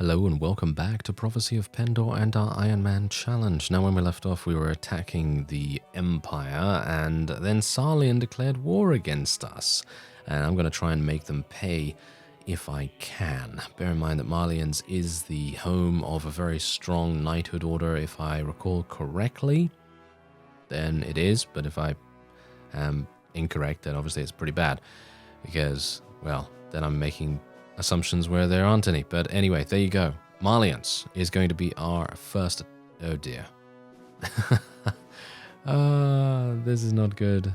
Hello and welcome back to Prophecy of Pendor and our Ironman challenge. Now when we left off we were attacking the Empire and then Sarlian declared war against us. And I'm going to try and make them pay if I can. Bear in mind that Malians is the home of a very strong knighthood order if I recall correctly. Then it is, but if I am incorrect then obviously it's pretty bad. Because, well, then I'm making assumptions where there aren't any. But anyway, there you go. Malians is going to be our first... Oh dear. This is not good.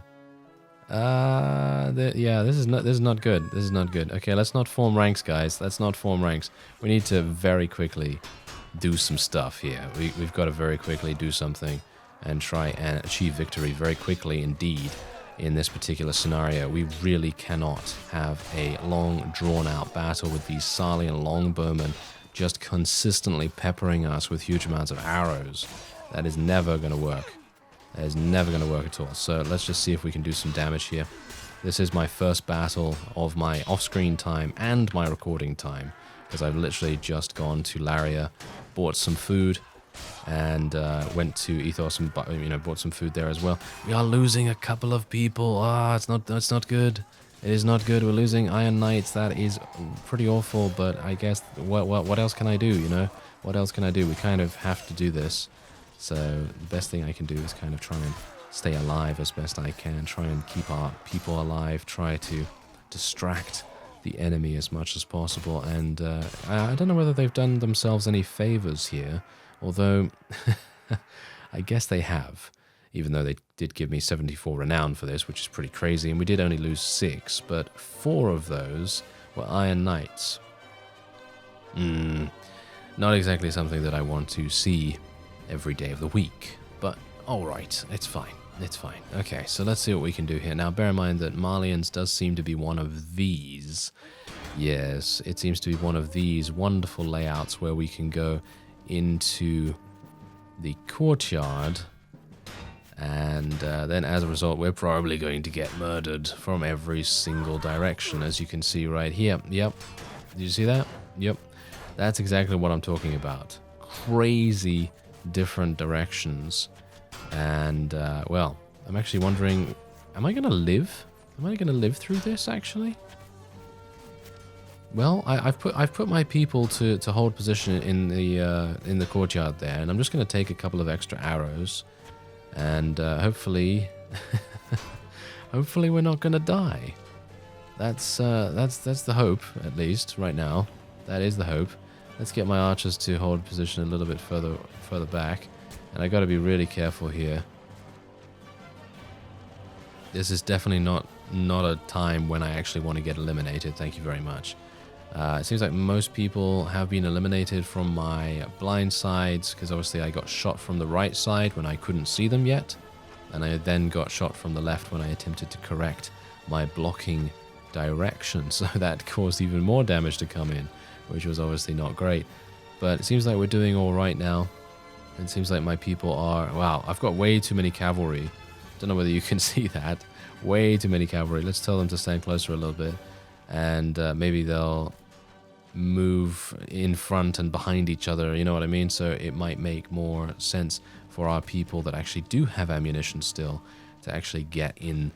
Yeah, this is not good. This is not good. Okay, let's not form ranks, guys. Let's not form ranks. We need to very quickly do some stuff here. We've got to very quickly do something and try and achieve victory very quickly indeed. In this particular scenario, we really cannot have a long, drawn-out battle with these Sarlian longbowmen just consistently peppering us with huge amounts of arrows. That is never going to work. That is never going to work at all. So let's just see if we can do some damage here. This is my first battle of my off-screen time and my recording time, because I've literally just gone to Laria, bought some food, and went to Ethos and bought some food there as well. We are losing a couple of people. It's not good. It is not good. We're losing Iron Knights. That is pretty awful. But I guess what else can I do? You know, what else can I do? We kind of have to do this. So the best thing I can do is kind of try and stay alive as best I can. Try and keep our people alive. Try to distract the enemy as much as possible. And I don't know whether they've done themselves any favors here. Although, I guess they have, even though they did give me 74 renown for this, which is pretty crazy, and we did only lose 6, but 4 of those were Iron Knights. Not exactly something that I want to see every day of the week, but alright, it's fine, it's fine. Okay, so let's see what we can do here. Now, bear in mind that Malians does seem to be one of these. Yes, it seems to be one of these wonderful layouts where we can go into the courtyard, and then as a result we're probably going to get murdered from every single direction, as you can see right here. Yep, did you see that? Yep, that's exactly what I'm talking about. Crazy different directions. And well, I'm actually wondering, am I gonna live? Am I gonna live through this actually? Well, I've put my people to hold position in the courtyard there, and I'm just going to take a couple of extra arrows, and hopefully, hopefully we're not going to die. That's the hope, at least right now. That is the hope. Let's get my archers to hold position a little bit further back, and I got to be really careful here. This is definitely not a time when I actually want to get eliminated. Thank you very much. It seems like most people have been eliminated from my blind sides, because obviously I got shot from the right side when I couldn't see them yet, and I then got shot from the left when I attempted to correct my blocking direction, so that caused even more damage to come in, which was obviously not great. But it seems like we're doing all right now. It seems like my people are... Wow, I've got way too many cavalry. Don't know whether you can see that. Way too many cavalry. Let's tell them to stand closer a little bit, and maybe they'll move in front and behind each other, you know what I mean? So it might make more sense for our people that actually do have ammunition still to actually get in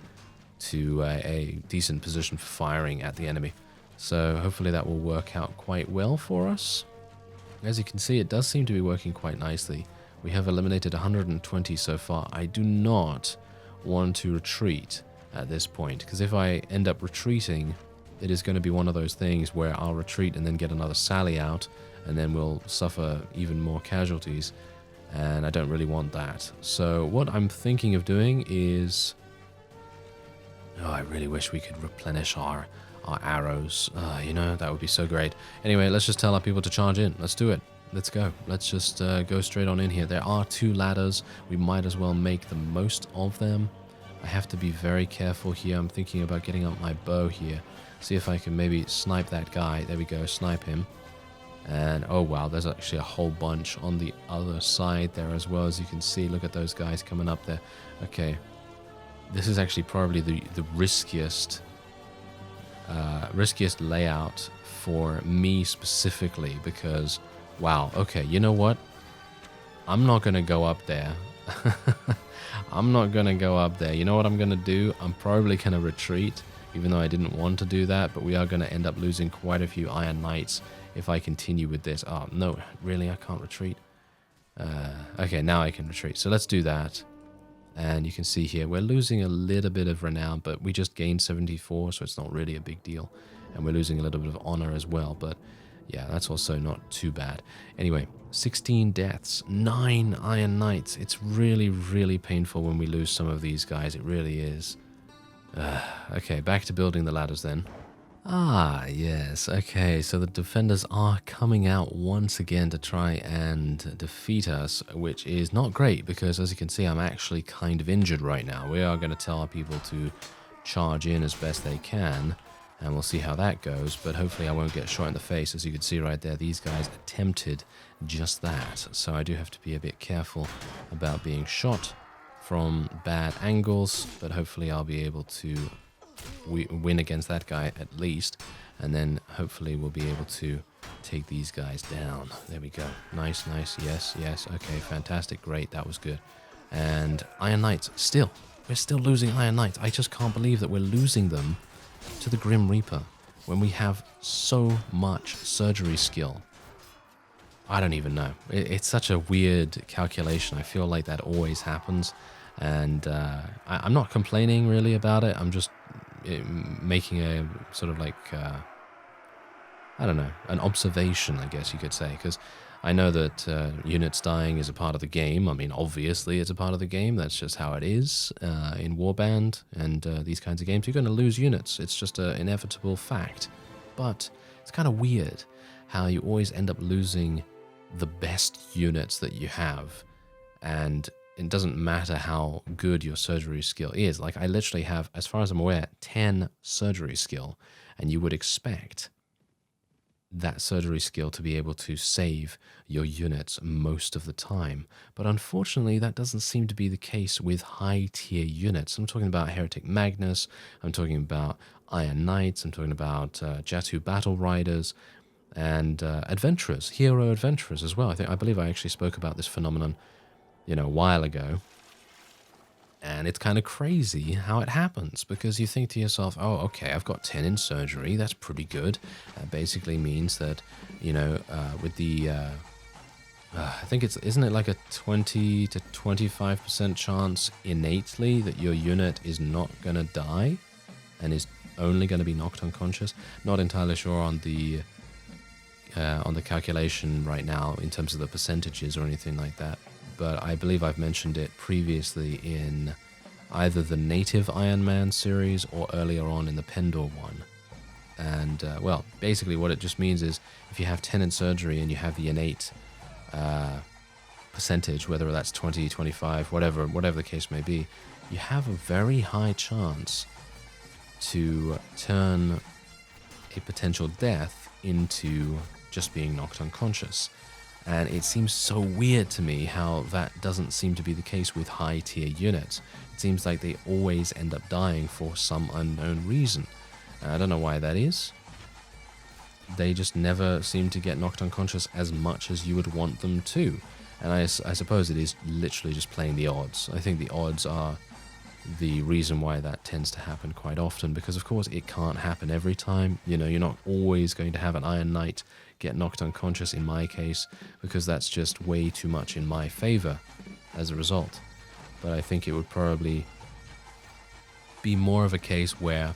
to a decent position for firing at the enemy. So hopefully that will work out quite well for us. As you can see, it does seem to be working quite nicely. We have eliminated 120 so far. I do not want to retreat at this point, because if I end up retreating, it is going to be one of those things where I'll retreat and then get another sally out, and then we'll suffer even more casualties, and I don't really want that. So what I'm thinking of doing is... Oh, I really wish we could replenish our arrows. You know, that would be so great. Anyway, let's just tell our people to charge in. Let's do it. Let's go. Let's just go straight on in here. There are 2 ladders. We might as well make the most of them. I have to be very careful here. I'm thinking about getting up my bow here. See if I can maybe snipe that guy. There we go, snipe him. And oh wow, there's actually a whole bunch on the other side there as well, as you can see. Look at those guys coming up there. Okay, this is actually probably the riskiest layout for me specifically because, wow, okay, you know what? I'm not going to go up there. I'm not going to go up there. You know what I'm going to do? I'm probably going to retreat, even though I didn't want to do that, but we are going to end up losing quite a few Iron Knights if I continue with this. Oh, no, really? I can't retreat? Okay, now I can retreat. So let's do that. And you can see here, we're losing a little bit of renown, but we just gained 74, so it's not really a big deal. And we're losing a little bit of honor as well, but yeah, that's also not too bad. Anyway, 16 deaths, 9 Iron Knights. It's really, really painful when we lose some of these guys. It really is. Okay, back to building the ladders then. Ah, yes. Okay, so the defenders are coming out once again to try and defeat us, which is not great because, as you can see, I'm actually kind of injured right now. We are going to tell our people to charge in as best they can, and we'll see how that goes, but hopefully I won't get shot in the face. As you can see right there, these guys attempted just that, so I do have to be a bit careful about being shot from bad angles, but hopefully I'll be able to win against that guy at least, and then hopefully we'll be able to take these guys down. There we go. Nice, nice. Yes, yes. Okay, fantastic. Great. That was good. And Iron Knights, we're still losing Iron Knights. I just can't believe that we're losing them to the Grim Reaper when we have so much surgery skill. I don't even know. It's such a weird calculation. I feel like that always happens, and I'm not complaining really about it. I'm just making a sort of like, I don't know, an observation, I guess you could say, because I know that units dying is a part of the game. I mean, obviously it's a part of the game. That's just how it is in Warband and these kinds of games. You're going to lose units. It's just an inevitable fact. But it's kind of weird how you always end up losing the best units that you have, and it doesn't matter how good your surgery skill is. Like, I literally have, as far as I'm aware, 10 surgery skill, and you would expect that surgery skill to be able to save your units most of the time. But unfortunately, that doesn't seem to be the case with high-tier units. I'm talking about Heretic Magnus, I'm talking about Iron Knights, I'm talking about Jatu Battle Riders, and Adventurers, Hero Adventurers as well. I believe I actually spoke about this phenomenon a while ago, and it's kind of crazy how it happens, because you think to yourself, oh, okay, I've got 10 in surgery, that's pretty good. That basically means that, with the, I think isn't it like a 20 to 25% chance innately that your unit is not going to die and is only going to be knocked unconscious? Not entirely sure on the calculation right now in terms of the percentages or anything like that, but I believe I've mentioned it previously in either the native Ironman series or earlier on in the Pendor one. And, well, basically what it just means is if you have 10 in surgery and you have the innate percentage, whether that's 20, 25, whatever the case may be, you have a very high chance to turn a potential death into just being knocked unconscious. And it seems so weird to me how that doesn't seem to be the case with high-tier units. It seems like they always end up dying for some unknown reason. I don't know why that is. They just never seem to get knocked unconscious as much as you would want them to. And I suppose it is literally just playing the odds. I think the odds are the reason why that tends to happen quite often, because of course it can't happen every time. You're not always going to have an Iron Knight get knocked unconscious in my case, because that's just way too much in my favor as a result. But I think it would probably be more of a case where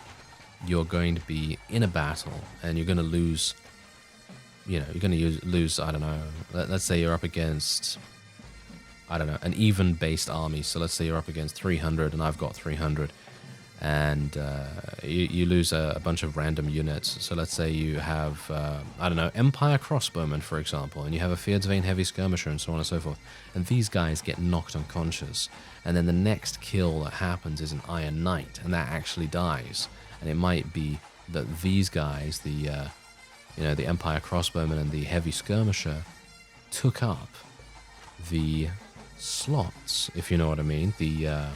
you're going to be in a battle and you're going to lose, I don't know, let's say you're up against, I don't know, an even-based army. So let's say you're up against 300 and I've got 300, and you lose a bunch of random units. So let's say you have, I don't know, Empire Crossbowmen, for example, and you have a Fjordsvane Heavy Skirmisher and so on and so forth. And these guys get knocked unconscious. And then the next kill that happens is an Iron Knight, and that actually dies. And it might be that these guys, the Empire Crossbowmen and the Heavy Skirmisher, took up the slots, if you know what I mean, the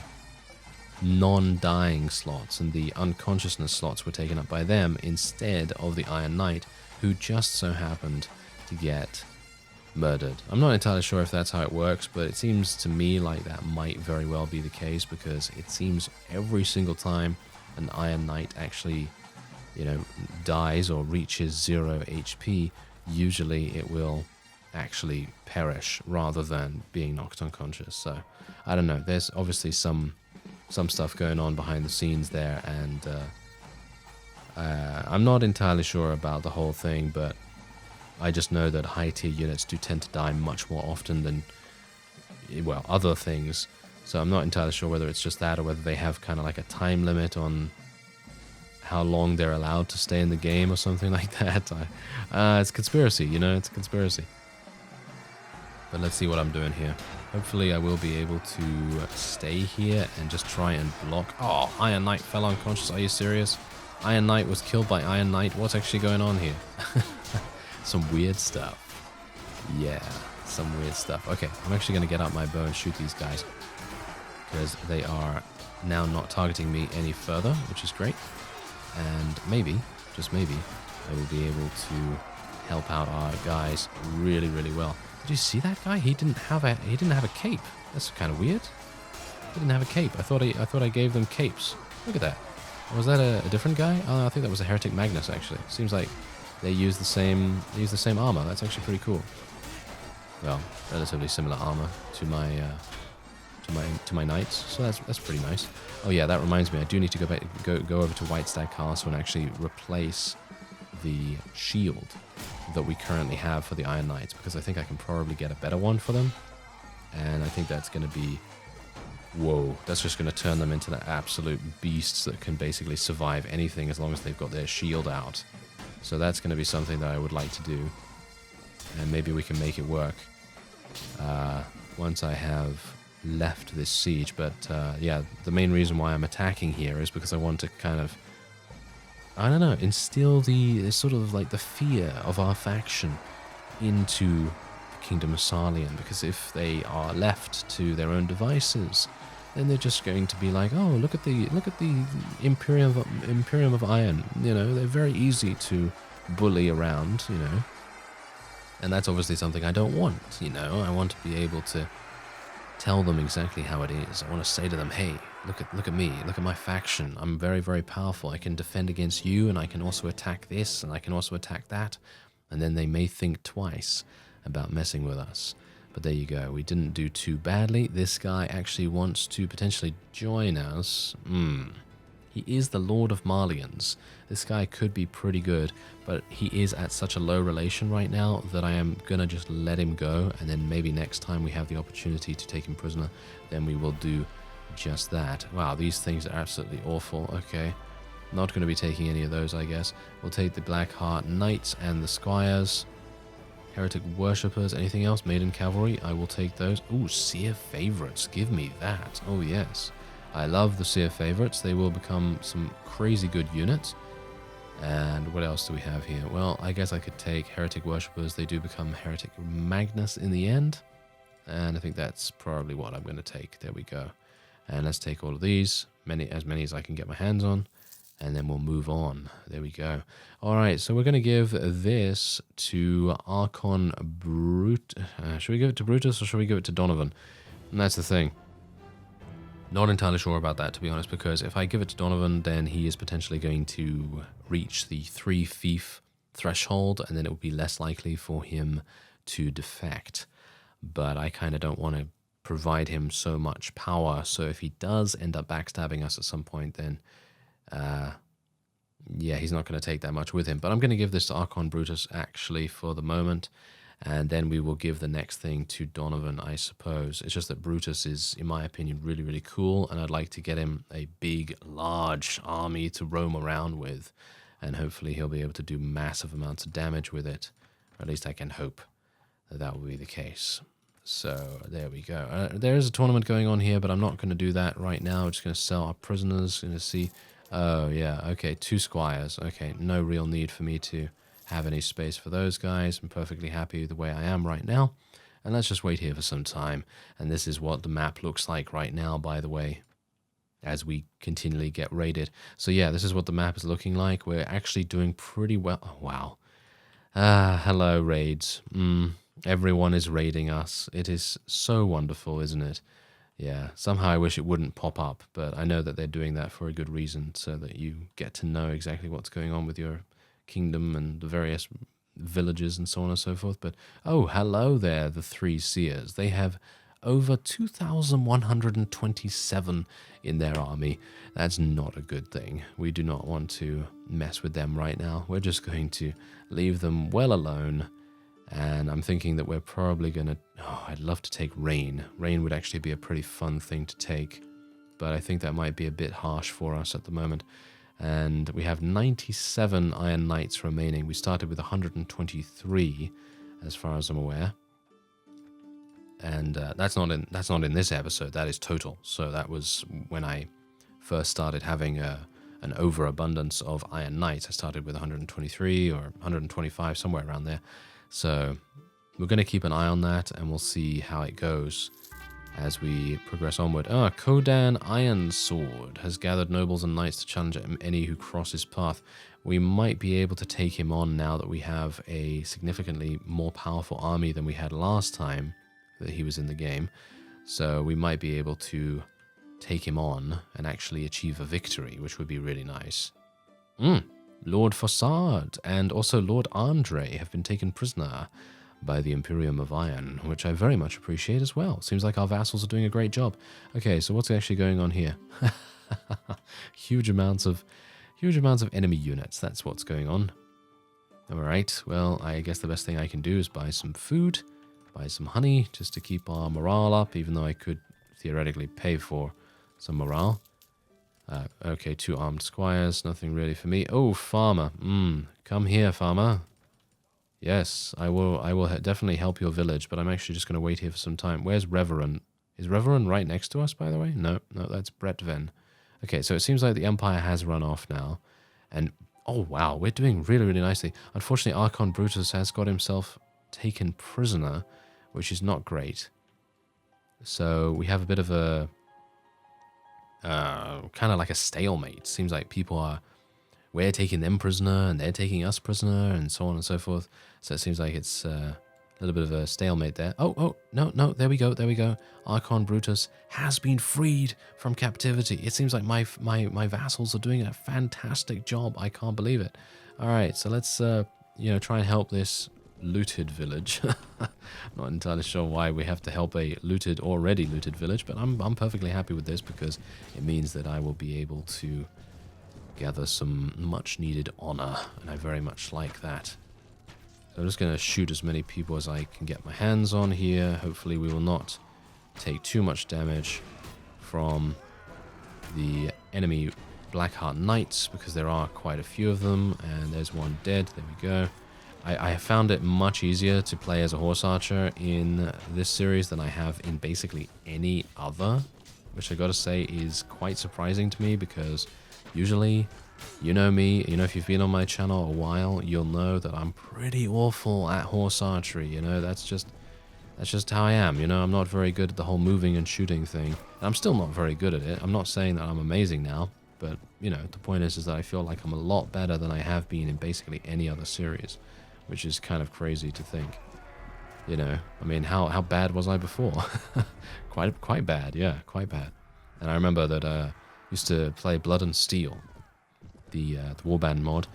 non-dying slots, and the unconsciousness slots were taken up by them instead of the Iron Knight, who just so happened to get murdered. I'm not entirely sure if that's how it works, but it seems to me like that might very well be the case, because it seems every single time an Iron Knight actually, dies or reaches 0 HP, usually it will actually perish rather than being knocked unconscious. So I don't know, there's obviously some stuff going on behind the scenes there, and I'm not entirely sure about the whole thing, but I just know that high tier units do tend to die much more often than, well, other things. So I'm not entirely sure whether it's just that or whether they have kind of like a time limit on how long they're allowed to stay in the game or something like that. It's conspiracy, it's a conspiracy. But let's see what I'm doing here. Hopefully I will be able to stay here and just try and block. Oh, Iron Knight fell unconscious. Are you serious? Iron Knight was killed by Iron Knight. What's actually going on here? Some weird stuff. Yeah, some weird stuff. Okay, I'm actually going to get out my bow and shoot these guys, because they are now not targeting me any further, which is great. And maybe, just maybe, I will be able to help out our guys really, really well. Did you see that guy? He didn't have a cape. That's kind of weird. He didn't have a cape. I thought I gave them capes. Look at that. Was that a different guy? Oh, I think that was a Heretic Magnus, actually. Seems like they use the same armor. That's actually pretty cool. Well, relatively similar armor to my knights, so that's pretty nice. Oh yeah, that reminds me, I do need to go over to Whitestag Castle and actually replace the shield that we currently have for the Iron Knights, because I think I can probably get a better one for them, and I think that's going to be, whoa, that's just going to turn them into the absolute beasts that can basically survive anything as long as they've got their shield out. So that's going to be something that I would like to do, and maybe we can make it work once I have left this siege. But yeah, the main reason why I'm attacking here is because I want to kind of, I don't know, instill the sort of like the fear of our faction into the Kingdom of Sarlian, because if they are left to their own devices, then they're just going to be like, oh, look at the Imperium of Iron, they're very easy to bully around, and that's obviously something I don't want. I want to be able to tell them exactly how it is. I want to say to them, hey, look at me, look at my faction. I'm very, very powerful. I can defend against you, and I can also attack this, and I can also attack that. And then they may think twice about messing with us. But there you go. We didn't do too badly. This guy actually wants to potentially join us. He is the Lord of Malians. This guy could be pretty good, but he is at such a low relation right now that I am going to just let him go, and then maybe next time we have the opportunity to take him prisoner, then we will do just that. Wow, these things are absolutely awful. Okay, not going to be taking any of those, I guess. We'll take the Blackheart Knights and the Squires. Heretic Worshippers, anything else? Maiden Cavalry, I will take those. Ooh, Seer Favorites, give me that. Oh yes, I love the Seer Favorites. They will become some crazy good units. And what else do we have here? Well, I guess I could take Heretic Worshippers. They do become Heretic Magnus in the end. And I think that's probably what I'm going to take. There we go. And let's take all of these, as many as I can get my hands on. And then we'll move on. There we go. All right, so we're going to give this to Archon Brut. Should we give it to Brutus or should we give it to Donovan? And that's the thing. Not entirely sure about that, to be honest, because if I give it to Donovan, then he is potentially going to reach the 3 fief threshold, and then it would be less likely for him to defect. But I kind of don't want to provide him so much power, so if he does end up backstabbing us at some point, then yeah, he's not going to take that much with him. But I'm going to give this to Archon Brutus, actually, for the moment. And then we will give the next thing to Donovan, I suppose. It's just that Brutus is, in my opinion, really, really cool. And I'd like to get him a big, large army to roam around with. And hopefully he'll be able to do massive amounts of damage with it. Or at least I can hope that that will be the case. So there we go. There is a tournament going on here, but I'm not going to do that right now. I'm just going to sell our prisoners. Going to see. Oh, yeah. Okay, 2 squires. Okay, no real need for me to have any space for those guys. I'm perfectly happy the way I am right now. And let's just wait here for some time. And this is what the map looks like right now, by the way, as we continually get raided. So yeah, this is what the map is looking like. We're actually doing pretty well. Oh, wow. Ah, hello, raids. Everyone is raiding us. It is so wonderful, isn't it? Yeah, somehow I wish it wouldn't pop up, but I know that they're doing that for a good reason, so that you get to know exactly what's going on with your kingdom and the various villages and so on and so forth. But, oh, hello there, the three seers. They have over 2,127 in their army. That's not a good thing. We do not want to mess with them right now. We're just going to leave them well alone. And I'm thinking that we're probably going to... Oh, I'd love to take Rain. Rain would actually be a pretty fun thing to take. But I think that might be a bit harsh for us at the moment. And we have 97 Iron Knights remaining. We started with 123, as far as I'm aware. And that's not in this episode. That is total. So that was when I first started having an overabundance of Iron Knights. I started with 123 or 125, somewhere around there. So we're going to keep an eye on that, and we'll see how it goes as we progress onward. Kodan Iron Sword has gathered nobles and knights to challenge any who cross his path. We might be able to take him on now that we have a significantly more powerful army than we had last time that he was in the game. So we might be able to take him on and actually achieve a victory, which would be really nice. Lord Fossard and also Lord Andre have been taken prisoner by the Imperium of Iron, which I very much appreciate as well. Seems like our vassals are doing a great job. Okay, so what's actually going on here? Huge amounts of enemy units. That's what's going on. All right, well, I guess the best thing I can do is buy some food, buy some honey, just to keep our morale up, even though I could theoretically pay for some morale. Okay, 2 armed squires, nothing really for me. Oh, farmer. Come here, farmer. Yes, I will definitely help your village, but I'm actually just going to wait here for some time. Where's Reverend? Is Reverend right next to us, by the way? No, that's Bretven. Okay, so it seems like the Empire has run off now. And, oh wow, we're doing really, really nicely. Unfortunately, Archon Brutus has got himself taken prisoner, which is not great. So we have a bit of a... kind of like a stalemate. Seems like we're taking them prisoner and they're taking us prisoner and so on and so forth. So it seems like it's a little bit of a stalemate there. Oh, no, there we go. Archon Brutus has been freed from captivity. It seems like my vassals are doing a fantastic job. I can't believe it. All right, so let's try and help this looted village. Not entirely sure why we have to help a already looted village, but I'm perfectly happy with this because it means that I will be able to gather some much needed honor, and I very much like that. So I'm just going to shoot as many people as I can get my hands on here. Hopefully we will not take too much damage from the enemy Blackheart Knights, because there are quite a few of them, and there's one dead. There we go. I have found it much easier to play as a horse archer in this series than I have in basically any other, which I gotta say is quite surprising to me, because usually, you know me, if you've been on my channel a while, you'll know that I'm pretty awful at horse archery, that's just how I am, I'm not very good at the whole moving and shooting thing. And I'm still not very good at it. I'm not saying that I'm amazing now, but, the point is that I feel like I'm a lot better than I have been in basically any other series, which is kind of crazy to think. How bad was I before? quite bad, yeah, quite bad. And I remember that I used to play Blood and Steel, the Warband mod.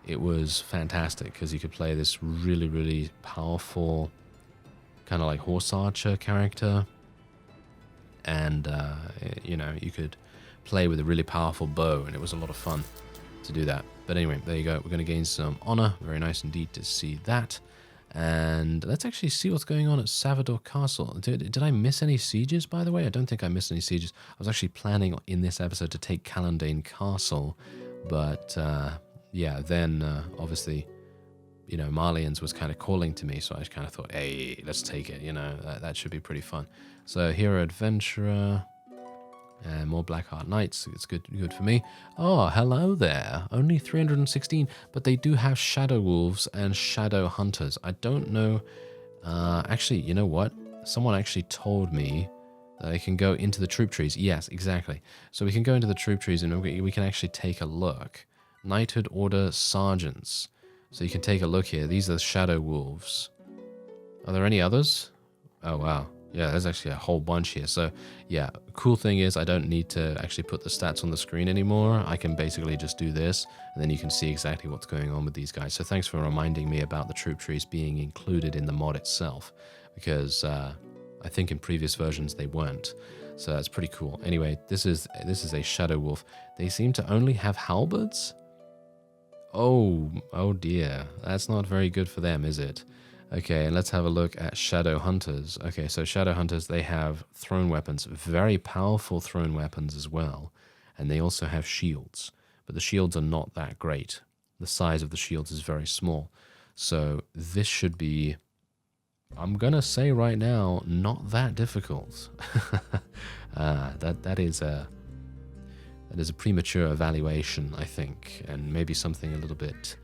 It was fantastic because you could play this really, really powerful kind of like horse archer character. And, you could play with a really powerful bow, and it was a lot of fun to do that. But anyway, there you go. We're going to gain some honor. Very nice indeed to see that. And let's actually see what's going on at Savitur Castle. Did I miss any sieges, by the way? I don't think I missed any sieges. I was actually planning in this episode to take Calendane Castle. But, yeah, then, obviously, Malians was kind of calling to me. So I kind of thought, hey, let's take it. That should be pretty fun. So, Hero Adventurer... and more Blackheart Knights. It's good for me. Oh, hello there. Only 316, but they do have Shadow Wolves and Shadow Hunters. I don't know. Actually, you know what? Someone actually told me that I can go into the troop trees. Yes, exactly. So we can go into the troop trees and we can actually take a look. Knighthood Order Sergeants. So you can take a look here. These are the Shadow Wolves. Are there any others? Oh, wow. Yeah, there's actually a whole bunch here. So, yeah, cool thing is I don't need to actually put the stats on the screen anymore. I can basically just do this, and then you can see exactly what's going on with these guys. So thanks for reminding me about the troop trees being included in the mod itself, because I think in previous versions they weren't. So that's pretty cool. Anyway, this is a Shadow Wolf. They seem to only have halberds? Oh dear. That's not very good for them, is it? Okay, and let's have a look at Shadow Hunters. Okay, so Shadow Hunters, they have thrown weapons, very powerful thrown weapons as well, and they also have shields, but the shields are not that great. The size of the shields is very small, so this should be, I'm gonna say right now, not that difficult. That is a premature evaluation, I think, and maybe something a little bit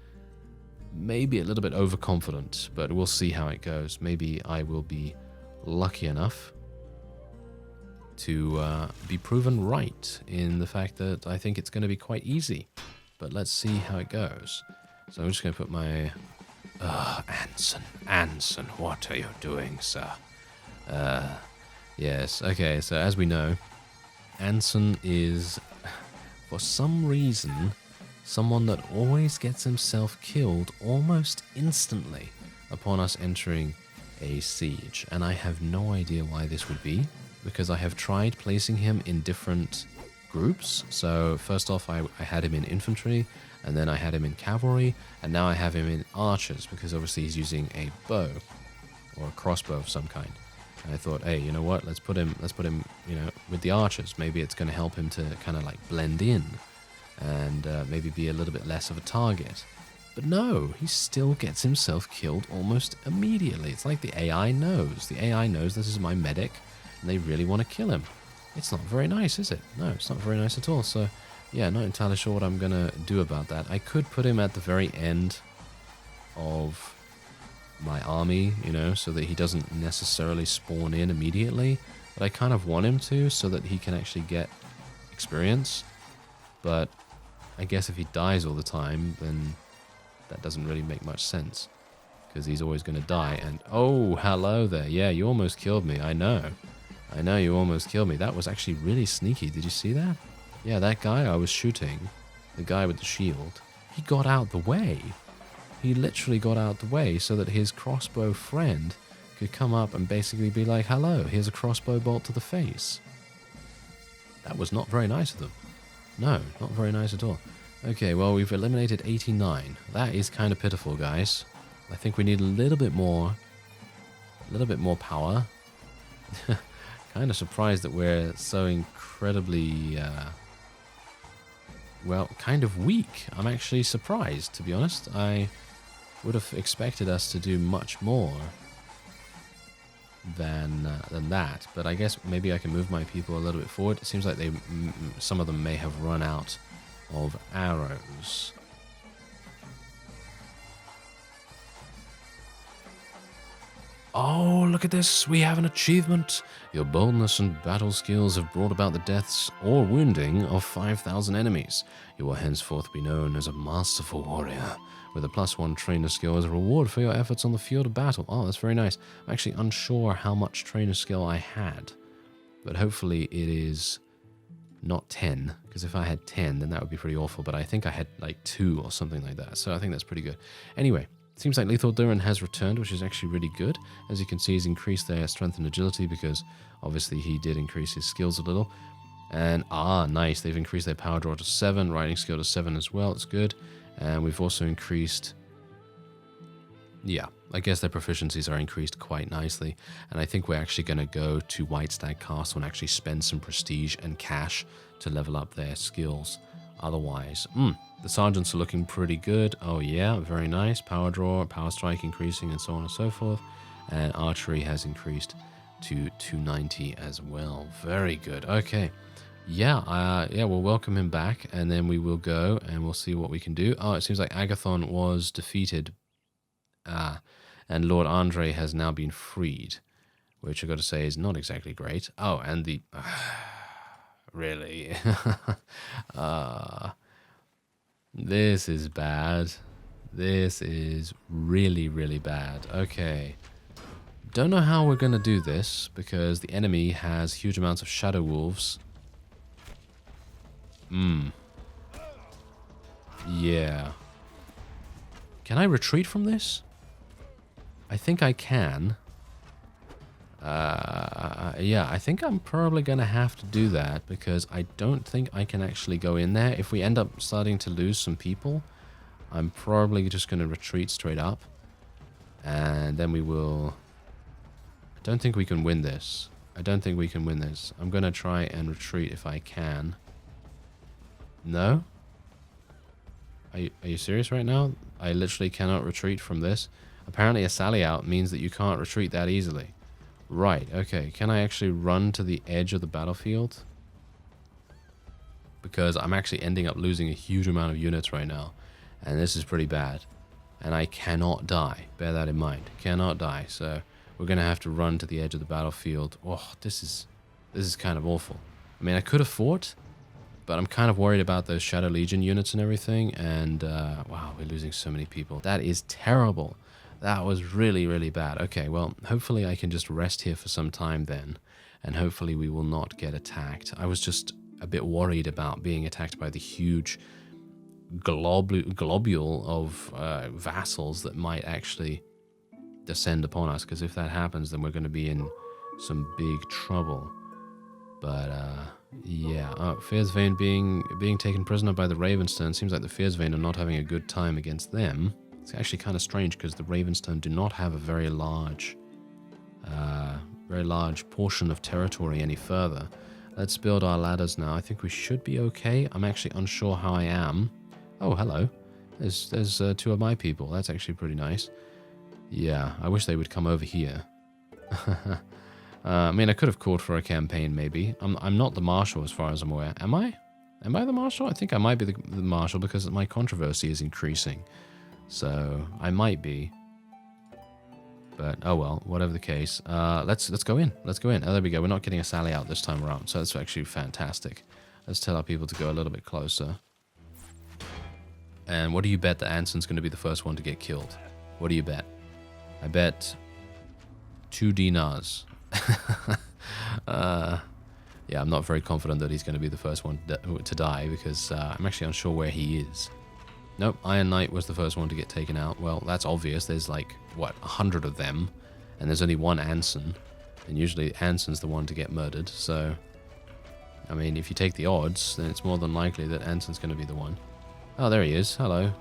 overconfident, but we'll see how it goes. Maybe I will be lucky enough to be proven right in the fact that I think it's going to be quite easy. But let's see how it goes. So I'm just going to put my... Anson, what are you doing, sir? Yes, okay, so as we know, Anson is, for some reason, someone that always gets himself killed almost instantly upon us entering a siege. And I have no idea why this would be, because I have tried placing him in different groups. So first off, I had him in infantry, and then I had him in cavalry, and now I have him in archers, because obviously he's using a bow, or a crossbow of some kind. And I thought, hey, you know what, let's put him, you know, with the archers. Maybe it's going to help him to kind of like blend in, and maybe be a little bit less of a target. But no, he still gets himself killed almost immediately. It's like the AI knows. The AI knows this is my medic, and they really want to kill him. It's not very nice, is it? No, it's not very nice at all. So, yeah, not entirely sure what I'm going to do about that. I could put him at the very end of my army, you know, so that he doesn't necessarily spawn in immediately. But I kind of want him to, so that he can actually get experience. But I guess if he dies all the time, then that doesn't really make much sense, because he's always going to die. And oh, hello there. Yeah, you almost killed me. I know you almost killed me. That was actually really sneaky. Did you see that? Yeah, that guy I was shooting, the guy with the shield, he got out the way. He literally got out the way so that his crossbow friend could come up and basically be like, hello, here's a crossbow bolt to the face. That was not very nice of them. No, not very nice at all. Okay, well, we've eliminated 89. That is kind of pitiful, guys. I think we need a little bit more power. Kind of surprised that we're so incredibly, well, kind of weak. I'm actually surprised, to be honest. I would have expected us to do much more than that, but I guess maybe I can move my people a little bit forward. It seems like some of them may have run out of arrows. Oh, look at this. We have an achievement. Your boldness and battle skills have brought about the deaths or wounding of 5,000 enemies. You will henceforth be known as a masterful warrior, with a +1 trainer skill as a reward for your efforts on the field of battle. Oh, that's very nice. I'm actually unsure how much trainer skill I had, but hopefully it is not 10, because if I had 10, then that would be pretty awful, but I think I had like 2 or something like that, so I think that's pretty good. Anyway, seems like Lethal Duran has returned, which is actually really good. As you can see, he's increased their strength and agility, because obviously he did increase his skills a little. And, nice, they've increased their power draw to 7, riding skill to 7 as well, it's good. And we've also increased, yeah, I guess their proficiencies are increased quite nicely. And I think we're actually going to go to White Stag Castle and actually spend some prestige and cash to level up their skills. Otherwise, the sergeants are looking pretty good. Oh yeah, very nice. Power draw, power strike increasing, and so on and so forth. And archery has increased to 290 as well. Very good. Okay. Yeah, we'll welcome him back, and then we will go and we'll see what we can do. Oh, it seems like Agathon was defeated. And Lord Andre has now been freed, which I've got to say is not exactly great. Oh, and the... really? This is bad. This is really, really bad. Okay. Don't know how we're going to do this, because the enemy has huge amounts of shadow wolves. Yeah. Can I retreat from this? I think I can. Yeah, I think I'm probably going to have to do that, because I don't think I can actually go in there. If we end up starting to lose some people, I'm probably just going to retreat straight up. And then we will... I don't think we can win this. I don't think we can win this. I'm going to try and retreat if I can. No? Are you serious right now? I literally cannot retreat from this. Apparently a sally out means that you can't retreat that easily. Right, okay. Can I actually run to the edge of the battlefield? Because I'm actually ending up losing a huge amount of units right now. And this is pretty bad. And I cannot die. Bear that in mind. Cannot die. So we're going to have to run to the edge of the battlefield. Oh, this is kind of awful. I mean, I could have fought, but I'm kind of worried about those Shadow Legion units and everything. And, wow, we're losing so many people. That is terrible. That was really, really bad. Okay, well, hopefully I can just rest here for some time then. And hopefully we will not get attacked. I was just a bit worried about being attacked by the huge globule of vassals that might actually descend upon us. Because if that happens, then we're going to be in some big trouble. But, yeah. Fierdsvane being taken prisoner by the Ravenstone. Seems like the Fierdsvane are not having a good time against them. It's actually kind of strange because the Ravenstone do not have a very large portion of territory any further. Let's build our ladders now. I think we should be okay. I'm actually unsure how I am. Oh, hello. There's two of my people. That's actually pretty nice. Yeah, I wish they would come over here. I mean, I could have called for a campaign, maybe. I'm not the marshal as far as I'm aware. Am I? Am I the marshal? I think I might be the marshal because my controversy is increasing. So, I might be. But, oh well, whatever the case. Let's go in. Let's go in. Oh, there we go. We're not getting a sally out this time around. So, that's actually fantastic. Let's tell our people to go a little bit closer. And what do you bet that Anson's going to be the first one to get killed? What do you bet? I bet 2 dinars. Yeah, I'm not very confident that he's going to be the first one to die because I'm actually unsure where he is. Nope, Iron Knight was the first one to get taken out. Well, that's obvious. There's like, what, 100 of them, and there's only one Anson, and usually Anson's the one to get murdered, so, I mean, if you take the odds, then it's more than likely that Anson's going to be the one. Oh, there he is. Hello.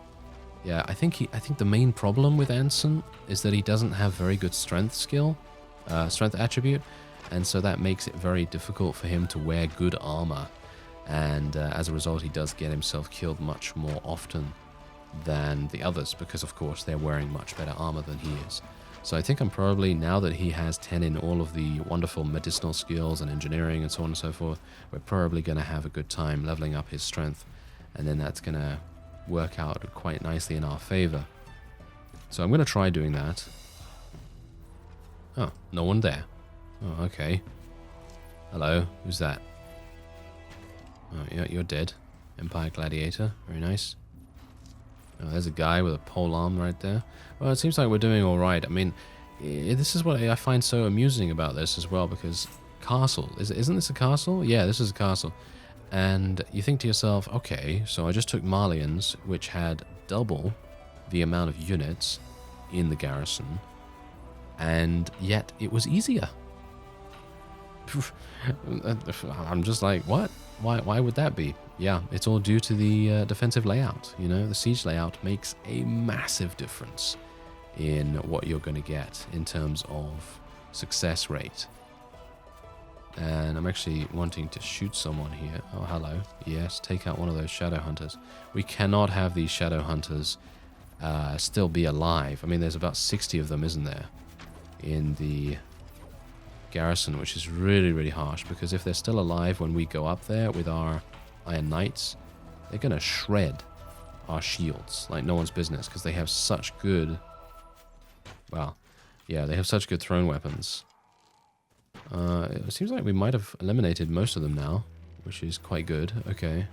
Yeah, I think the main problem with Anson is that he doesn't have very good strength skill, strength attribute, and so that makes it very difficult for him to wear good armor. And as a result, he does get himself killed much more often than the others, because of course they're wearing much better armor than he is. So I think I'm probably, now that he has 10 in all of the wonderful medicinal skills and engineering and so on and so forth, we're probably going to have a good time leveling up his strength, and then that's going to work out quite nicely in our favor. So I'm going to try doing that. Oh, no one there. Oh, okay. Hello, who's that? Oh, you're dead. Empire Gladiator, very nice. Oh, there's a guy with a pole arm right there. Well, it seems like we're doing all right. I mean, this is what I find so amusing about this as well, because castle, isn't this a castle? Yeah, this is a castle. And you think to yourself, okay, so I just took Malians, which had double the amount of units in the garrison, and yet it was easier. I'm just like, what? Why would that be? Yeah, it's all due to the defensive layout. You know, the siege layout makes a massive difference in what you're going to get in terms of success rate. And I'm actually wanting to shoot someone here. Oh, hello. Yes, take out one of those shadow hunters. We cannot have these shadow hunters still be alive. I mean, there's about 60 of them, isn't there, in the garrison, which is really, really harsh, because if they're still alive when we go up there with our Iron Knights, they're going to shred our shields like no one's business, because they have such good, well, yeah, they have such good thrown weapons. It seems like we might have eliminated most of them now, which is quite good. Okay.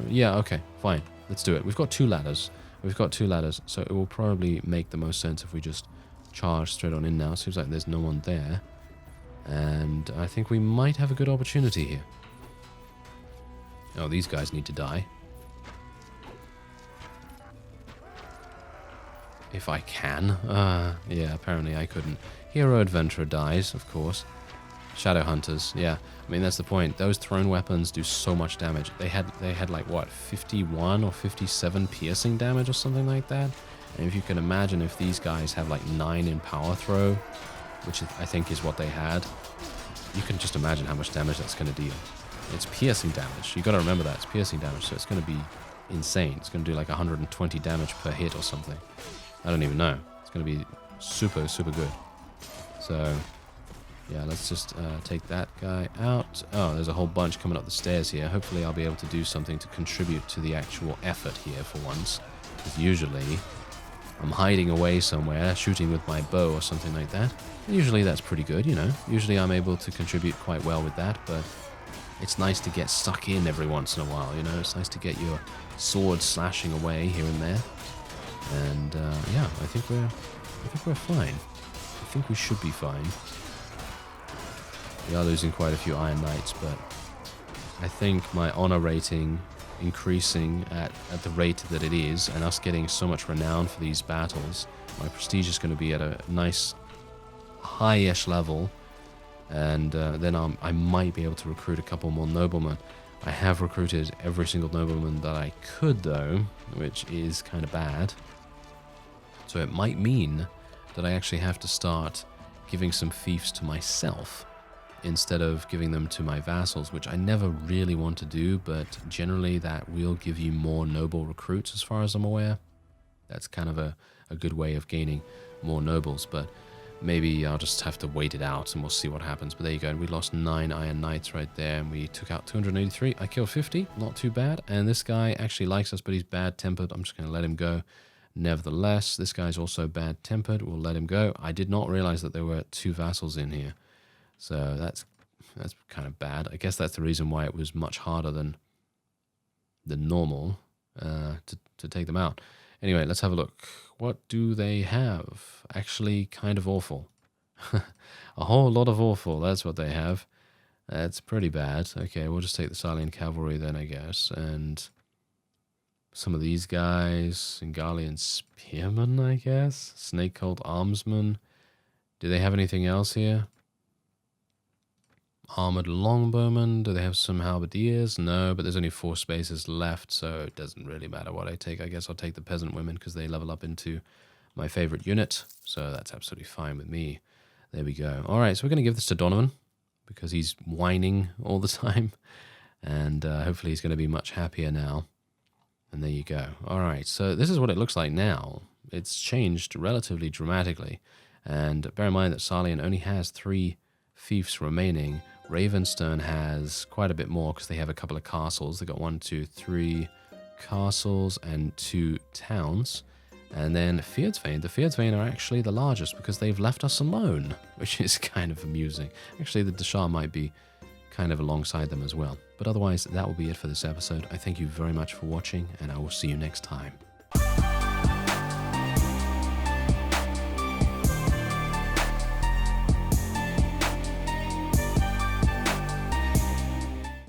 Yeah, okay, fine. Let's do it. We've got 2 ladders. We've got 2 ladders, so it will probably make the most sense if we just charge straight on in now. Seems like there's no one there. And I think we might have a good opportunity here. Oh, these guys need to die. If I can. Yeah, apparently I couldn't. Hero Adventurer dies, of course. Shadow Hunters, yeah. I mean, that's the point. Those thrown weapons do so much damage. They had like, what, 51 or 57 piercing damage or something like that? And if you can imagine if these guys have like 9 in power throw, which I think is what they had, you can just imagine how much damage that's going to deal. It's piercing damage. You got to remember that. It's piercing damage, so it's going to be insane. It's going to do like 120 damage per hit or something. I don't even know. It's going to be super, super good. So, yeah, let's just take that guy out. Oh, there's a whole bunch coming up the stairs here. Hopefully I'll be able to do something to contribute to the actual effort here for once. Because usually I'm hiding away somewhere, shooting with my bow or something like that. And usually that's pretty good, you know. Usually I'm able to contribute quite well with that, but it's nice to get stuck in every once in a while, you know. It's nice to get your sword slashing away here and there. And yeah, I think we're fine. I think we should be fine. We are losing quite a few Iron Knights, but I think my honor rating increasing at the rate that it is, and us getting so much renown for these battles, my prestige is going to be at a nice high-ish level, and then I might be able to recruit a couple more noblemen. I have recruited every single nobleman that I could, though, which is kind of bad. So it might mean that I actually have to start giving some fiefs to myself instead of giving them to my vassals, which I never really want to do, but generally that will give you more noble recruits as far as I'm aware. That's kind of a good way of gaining more nobles, but maybe I'll just have to wait it out and we'll see what happens. But there you go, we lost 9 Iron Knights right there, and we took out 283. I killed 50, not too bad, and this guy actually likes us, but he's bad-tempered. I'm just going to let him go. Nevertheless, this guy's also bad-tempered. We'll let him go. I did not realize that there were 2 vassals in here. So that's kind of bad. I guess that's the reason why it was much harder than normal to take them out. Anyway, let's have a look. What do they have? Actually, kind of awful. A whole lot of awful. That's what they have. That's pretty bad. Okay, we'll just take the Salian Cavalry then, I guess. And some of these guys. Ingalian Spearmen, I guess. Snake Cult Armsmen. Do they have anything else here? Armored Longbowmen. Do they have some Halberdiers? No, but there's only 4 spaces left, so it doesn't really matter what I take. I guess I'll take the Peasant Women because they level up into my favorite unit, so that's absolutely fine with me. There we go. All right, so we're going to give this to Donovan because he's whining all the time, and hopefully he's going to be much happier now. And there you go. All right, so this is what it looks like now. It's changed relatively dramatically, and bear in mind that Salian only has 3 fiefs remaining. Ravenstern has quite a bit more because they have a couple of castles. They got 1, 2, 3 castles and 2 towns. And then Fierdsvane. The Fierdsvane are actually the largest because they've left us alone, which is kind of amusing. Actually, the Dachar might be kind of alongside them as well. But otherwise, that will be it for this episode. I thank you very much for watching, and I will see you next time.